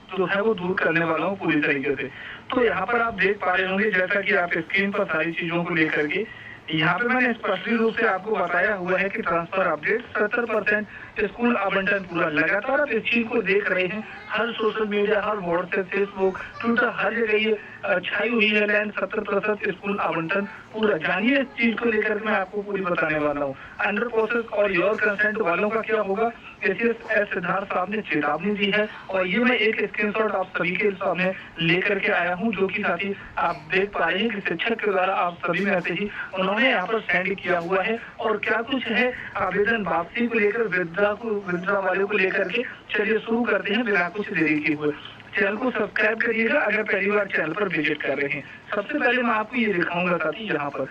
जो है वो दूर करने वाला हूँ पूरी तरीके से। तो यहाँ पर आप देख पा रहे होंगे, जैसा कि आप स्क्रीन पर सारी चीजों को लेकर के यहाँ पे मैंने स्पष्ट रूप से आपको बताया हुआ है कि ट्रांसफर अपडेट 70% स्कूल आवंटन पूरा। लगातार आप इस चीज को देख रहे हैं, हर सोशल मीडिया, हर व्हाट्सएप, फेसबुक, ट्विटर, हर जगह ये छाई हुई है लाइन 70% स्कूल आवंटन पूरा। जानिए इस चीज को लेकर मैं आपको पूरी बताने वाला हूँ। अंडर प्रोसेस और योर कंसेंट वालों का क्या होगा, एसीएस सिद्धार्थ साहब ने चेतावनी दी है और ये मैं एक स्क्रीनशॉट आप सभी के सामने लेकर के आया हूँ, जो कि साथ ही आप देख पा रहे हैं कि शिक्षक के द्वारा आप सभी में से ही उन्होंने यहाँ पर सेंड किया हुआ है। और क्या कुछ है आवेदन वापसी को लेकर, वृद्धा वाले को लेकर के। चलिए शुरू करते हैं बिना कुछ देरी किए हुए। चैनल को सब्सक्राइब करिएगा अगर पहली बार चैनल पर विजिट कर रहे हैं। सबसे पहले मैं आपको ये दिखाऊंगा साथी, यहाँ पर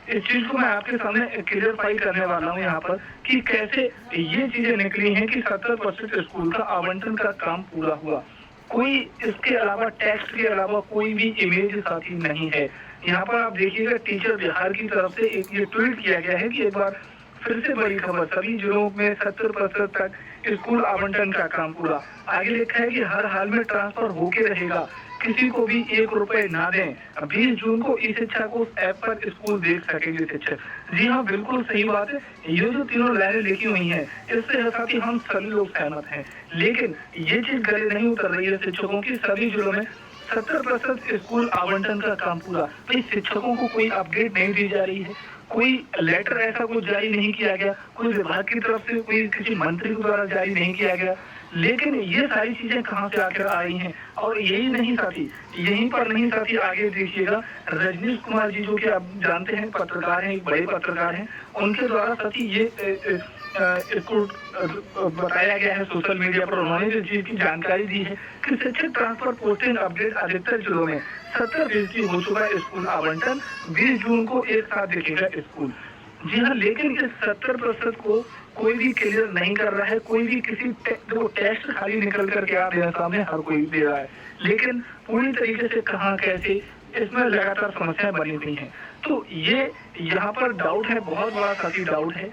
इस चीज को मैं आपके सामने क्लियरफाई करने वाला हूँ यहाँ पर कि कैसे ये चीजें निकली हैं कि 70% स्कूल का आवंटन का काम पूरा हुआ। कोई इसके अलावा टेक्स्ट के अलावा कोई भी इमेज साथी नहीं है। यहाँ पर आप देखिएगा टीचर बिहार की तरफ से एक ये ट्वीट किया गया है कि एक बार फिर से बड़ी खबर, सभी जिलों में 70% तक स्कूल आवंटन का काम पूरा। आगे लिखा है कि हर हाल में ट्रांसफर होके रहेगा, किसी को भी 1 रुपए ना दें। 20 जून को ई शिक्षा को ऐप पर स्कूल देख सकेंगे शिक्षक। जी हाँ, बिल्कुल सही बात है। ये जो तीनों लाइनें लिखी हुई हैं, इससे साथ ही हम सभी लोग सहमत हैं, लेकिन ये चीज गले नहीं उतर रही है शिक्षकों की। सभी जिलों में 70% स्कूल आवंटन का काम पूरा। भाई शिक्षकों को कोई अपडेट नहीं दी जा रही है, कोई लेटर ऐसा कुछ जारी नहीं किया गया, कोई विभाग की तरफ से कोई किसी मंत्री के द्वारा जारी नहीं किया गया। लेकिन ये सारी चीजें कहाँ से आकर आ रही हैं। और यही नहीं साथी, यहीं पर नहीं साथी, आगे देखिएगा रजनीश कुमार जी, जो कि आप जानते हैं पत्रकार हैं, एक बड़े पत्रकार हैं, उनके द्वारा साथी ये इसको बताया गया है सोशल मीडिया पर। उन्होंने जो चीज की जानकारी दी है कि शिक्षक ट्रांसफर पोस्टिंग अपडेट अधिकतर जिलों में 70% हो चुका है स्कूल आवंटन। 20 जून को एक साथ देखेगा स्कूल। जी हाँ, लेकिन इस 70% को कोई भी क्लियर नहीं कर रहा है। कोई भी किसी टेस्ट खाली निकल करके आ रहे हैं सामने, हर कोई दे रहा है, लेकिन पूरी तरीके से कहाँ कैसे, इसमें लगातार समस्याएं बनी हुई हैं। तो ये यहाँ पर डाउट है, बहुत बड़ा काफी डाउट है।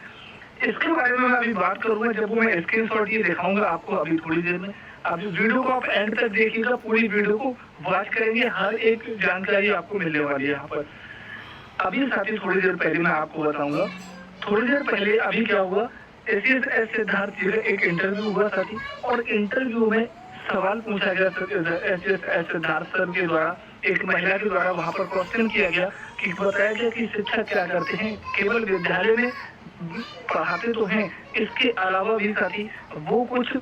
इसके बारे में मैं अभी बात करूंगा जब वो मैं स्क्रीनशॉट ये दिखाऊंगा आपको अभी थोड़ी देर में। अभी वीडियो को आप एंड तक देखिएगा, पूरी वीडियो को वॉच करेंगे, हर एक जानकारी आपको मिलने वाली है यहाँ पर। अभी साथी थोड़ी देर पहले मैं आपको बताऊंगा, थोड़ी देर पहले अभी क्या हुआ, एसीएस सिद्धार्थ जी का एक इंटरव्यू हुआ साथी, और इंटरव्यू में सवाल पूछा गया एसीएस सिद्धार्थ सर के द्वारा, एक महिला के द्वारा वहां पर क्वेश्चन किया गया कि बताया गया कि शिक्षक क्या करते हैं, केवल विद्यालय में पढ़ाते तो हैं, इसके अलावा भी साथी वो कुछ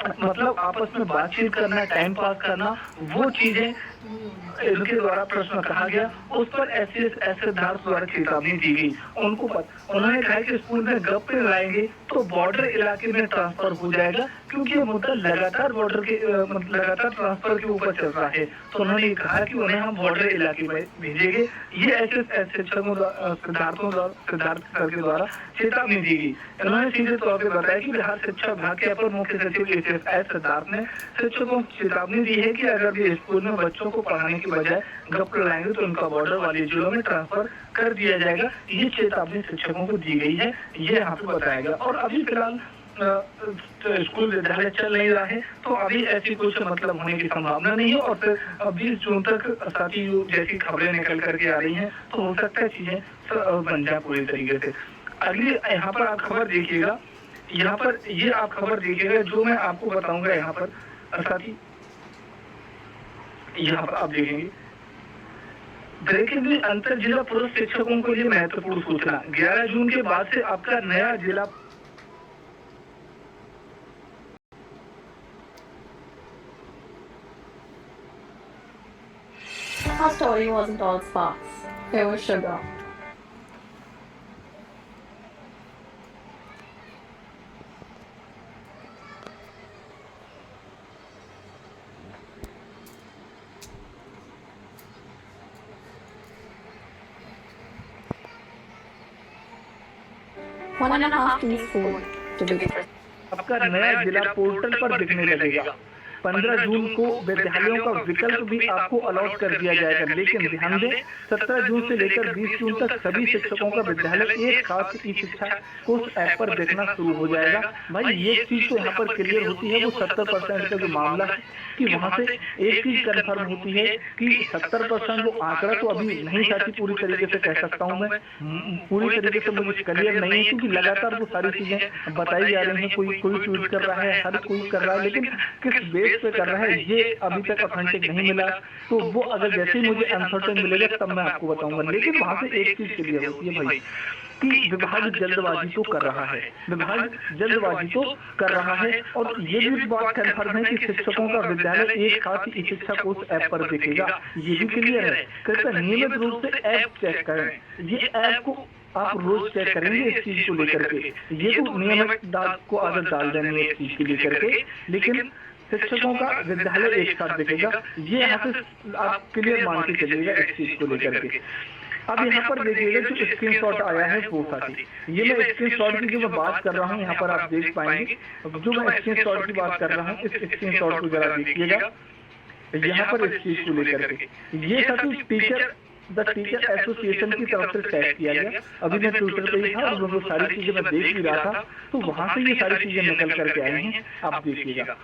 मतलब आपस में बातचीत करना, टाइम पास करना, वो चीजें इनके द्वारा प्रश्न कहा गया। उस पर एसीएस सिद्धार्थ द्वारा चेतावनी दी गई। उन्होंने कहा कि स्कूल में गप्पे लाएंगे तो बॉर्डर इलाके में ट्रांसफर हो जाएगा, क्योंकि ये मुद्दा लगातार बॉर्डर के लगातार ट्रांसफर के ऊपर चल रहा है। तो उन्होंने कहा कि उन्हें हम बॉर्डर इलाके में भेजेंगे। ये एसीएस शिक्षकों सिद्धार्थ सर के द्वारा चेतावनी दी गई। इन्होंने सीधे तौर पर बताया कि बिहार शिक्षा विभाग के अपर मुख्य सचिव एसीएस सिद्धार्थ ने शिक्षकों को चेतावनी दी है कि अगर भी स्कूल में बच्चों को पढ़ाने की बजाय गप लाएंगे तो उनका बॉर्डर वाले जिलों में ट्रांसफर कर दिया जाएगा। ये चेतावनी शिक्षकों को दी गई है, ये यहाँ पे बताया गया। और अभी फिलहाल स्कूल विद्यालय चल नहीं रहा है, तो अभी ऐसी कुछ मतलब होने की संभावना नहीं है। और फिर 20 जून तक साथी जैसी खबरें निकल करके आ रही हैं, तो हो सकता है चीजें बन जाए पूरी तरीके से। अगली यहाँ पर आप खबर देखिएगा, यहाँ पर ये आप खबर देखिएगा जो मैं आपको बताऊंगा। यहाँ पर साथी यहाँ पर आप देखेंगे ब्रेकिंग न्यूज, अंतर जिला पुरुष शिक्षकों के लिए महत्वपूर्ण सूचना। 11 जून के बाद से आपका नया जिला Our story wasn't all sparks. There was sugar. One and a half teaspoon to be precise. आपका नया जिला पोर्टल पर दिखने लगेगा। 15 जून को विद्यालयों का विकल्प भी आपको अलॉट कर दिया जाएगा। लेकिन ध्यान दें, 17 जून से लेकर 20 जून तक सभी शिक्षकों का विद्यालय एक साथ ई शिक्षा कोर्स ऐप पर देखना शुरू हो जाएगा। भाई ये चीज तो यहाँ पर क्लियर होती है, वो 70% का जो मामला है कि वहां से एक चीज कंफर्म होती है कि 70% वो आंकड़ा तो अभी नहीं था कि पूरी तरीके से कह सकता हूँ मैं, पूरी तरीके से मुझे क्लियर नहीं है, क्योंकि लगातार वो सारी चीजें बताई जा रही हैं। कोई ट्वीट कर रहा है, हर कोई कर रहा है, लेकिन किस बेस पे कर रहा है ये अभी तक ऑथेंटिक नहीं मिला। तो वो अगर जैसे ही मुझे अनसर्टेन मिलेगा तब मैं आपको बताऊंगा। लेकिन वहां से एक चीज क्लियर होती है भाई कि विभाग जल्दबाजी तो कर रहा है, विभाग जल्दबाजी तो कर रहा है। और ये भी बात कंफर्म है कि शिक्षकों का विद्यालय एक साथ ई शिक्षा कोर्स ऐप पर देखेगा, ये भी क्लियर है। कृपया नियमित रूप से ऐप चेक करें। ये ऐप को आप रोज चेक करेंगे इस चीज को लेकर के, ये तो नियमित को आदत डाल देंगे इस चीज को लेकर के। लेकिन शिक्षकों का विद्यालय एक साथ दिखेगा, ये यहाँ से आप क्लियर मान के चलिएगा इस चीज को लेकर के। अब यहाँ पर देखिएगा जो स्क्रीनशॉट आया है वो साथी, ये मैं स्क्रीनशॉट की जो मैं बात कर रहा हूँ यहाँ पर आप देख पाएंगे। जो मैं स्क्रीनशॉट की बात कर रहा हूँ, इस स्क्रीनशॉट को जरा देखिएगा यहाँ पर इस चीज को लेकर के। ये साथी टीचर एसोसिएशन की तरफ से टैग किया गया। अभी मैं ट्विटर पे ही था और वो सारी चीजें मैं देख भी रहा था, तो वहां से ये सारी चीजें निकल करके आई हैं, आप देखिएगा।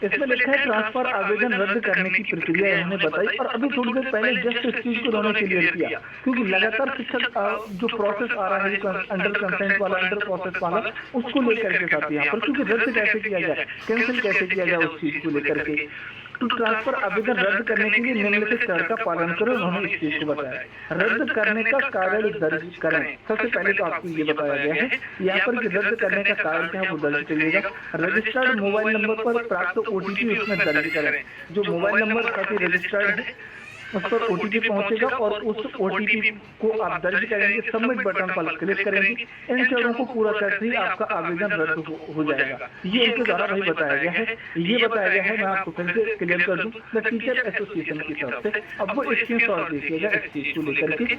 इसमें लिखा है ट्रांसफर आवेदन रद्द करने की प्रक्रिया इन्होंने बताई। और अभी थोड़ी देर पहले जस्ट इस चीज को उन्होंने क्लियर किया, क्योंकि लगातार शिक्षक जो प्रोसेस आ रहा है अंडर कंसेंट वाला, अंडर प्रोसेस वाला, उसको लेकर के साथ यहाँ पर, क्योंकि रद्द कैसे किया जाए, कैंसिल कैसे किया जाए उस चीज को लेकर के। तो ट्रांसफर आवेदन रद्द करने के लिए निम्नलिखित शर्त का पालन करें, उन्होंने इस चीज को बताया। रद्द करने का कारण दर्ज करें। सबसे पहले तो आपको ये बताया गया है यहाँ पर कि रद्द करने का कारण क्या है वो दर्ज करिएगा। रजिस्टर्ड मोबाइल नंबर पर प्राप्त ओटीपी उसमें दर्ज करें। जो मोबाइल नंबर काफी रजिस्टर्ड है उस पर ओटीपी पहुंचेगा और उस ओटीपी को आप दर्ज करेंगे, सबमिट बटन पर क्लिक करेंगे। इन चरणों को पूरा करते ही आपका आवेदन रद्द हो जाएगा। ये इनके द्वारा भाई बताया गया है, ये बताया गया है। मैं आपको फिर से क्लियर कर दूं, द टीचर एसोसिएशन की तरफ से। अब वो स्क्रीनशॉट देखिएगा इस चीज को लेकर के।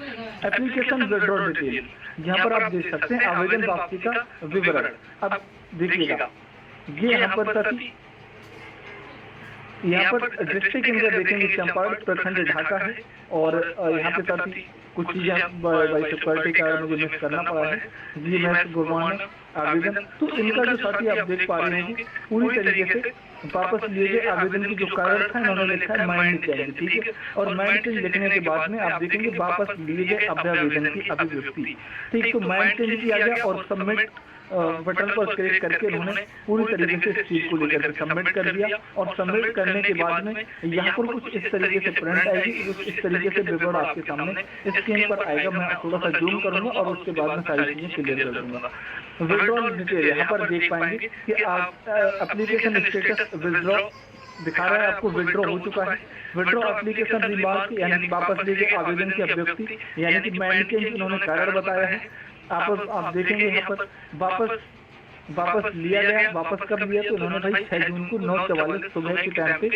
एप्लीकेशन विड्रॉल डिटेल, यहाँ पर आप देख सकते हैं आवेदन वापसी का विवरण। अब देखिएगा ये यहाँ पर यहाँ पर डिस्ट्रिक्ट इनका देखेंगे चंपारण प्रखंड ढाका है। और यहाँ पे साथ कुछ चीजें बाई सिक्योरिटी का मुझे मिस करना पड़ा है। जी मैं गुरमान आवेदन, तो इनका जो साथी आप देख पा रहे हैं पूरी तरीके से वापस लिए गए आवेदन की जो कारण था इन्होंने लिखा है माइंड चेंज, ठीक है। और माइंड चेंज लिखने के बाद में आप देखेंगे वापस लिए गए अभ्यावेदन की अभिव्यक्ति, ठीक। तो माइंड चेंज किया गया और सबमिट बटन पर क्लिक करके उन्होंने पूरी तरीके से इस चीज को लेकर सबमिट कर दिया। और सबमिट करने के बाद में यहाँ पर कुछ इस तरीके से प्रिंट आएगी, इस तरीके से विवरण आपके सामने स्क्रीन पर आएगा। मैं थोड़ा सा जूम करूंगा और उसके बाद में सारी चीजें क्लियर कर दूंगा। विड्रॉल डिटेल यहाँ पर देख पाएंगे कि आप एप्लीकेशन स्टेटस विड्रॉ दिखा रहा है आपको, विड्रॉ हो चुका है। विड्रॉ एप्लीकेशन रिमार्क यानी वापस लिए गए आवेदन की अभिव्यक्ति, यानी कि माइंड चेंज इन्होंने कारण बताया है। आप देखेंगे यहाँ पर वापस लिया गया। वापस कब लिया तो इन्होंने भाई 6 जून को 9:44 सुबह के टाइम पे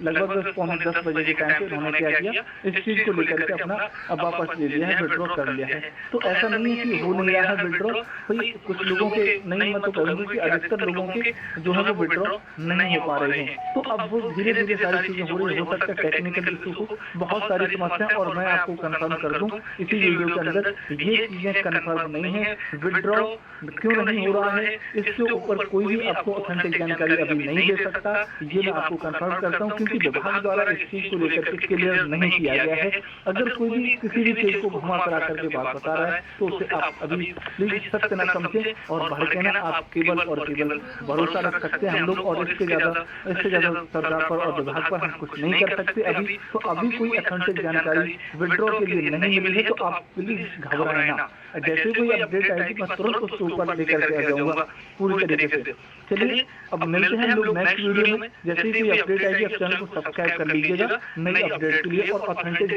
लगभग 9:45 बजे के टाइम पे इन्होंने क्या किया, इस चीज को लेकर के अपना अब वापस ले लिया है, विड्रॉ कर लिया है। तो ऐसा नहीं है कि हो नहीं रहा है विड्रॉ भाई, कुछ लोगों के नहीं, मैं तो कहूँगी कि अधिकतर लोगों के जो है वो विड्रॉ नहीं हो पा रहे हैं। तो अब वो धीरे धीरे सारी चीजें हो रही, हो सकता है टेक्निकल इशू को, बहुत सारी समस्याएं। और मैं आपको कंफर्म कर दूं इसी वीडियो के अंदर ये चीजें कंफर्म नहीं है। विड्रॉ क्यों नहीं हो रहा है इसके ऊपर कोई भी आपको ऑथेंटिक जानकारी अभी नहीं दे सकता, ये मैं आपको कंफर्म करता हूँ, क्योंकि विभाग द्वारा इस चीज को लेकर के क्लियर नहीं किया गया है। अगर कोई भी किसी भी चीज को घुमा करा करके बात बता रहा है तो उसे आप अभी प्लीज सत्य न समझे और भड़के ना। आप केवल और केवल भरोसा रख सकते हैं हम लोग, और इससे ज्यादा सरकार पर और विभाग पर हम कुछ नहीं कर सकते अभी। तो अभी कोई ऑथेंटिक जानकारी विड्रॉ के लिए नहीं मिली है, तो आप प्लीज घबराएं ना। जैसे कोई अपडेट आएगी मैं तुरंत उसके ऊपर लेकर के आ जाऊंगा पूरी तरीके से। चलिए अब मिलते हैं हम लोग नेक्स्ट वीडियो में। जैसे ही कोई अपडेट आएगी आप चैनल को सब्सक्राइब कर लीजिएगा नई अपडेट के लिए और ऑथेंटिक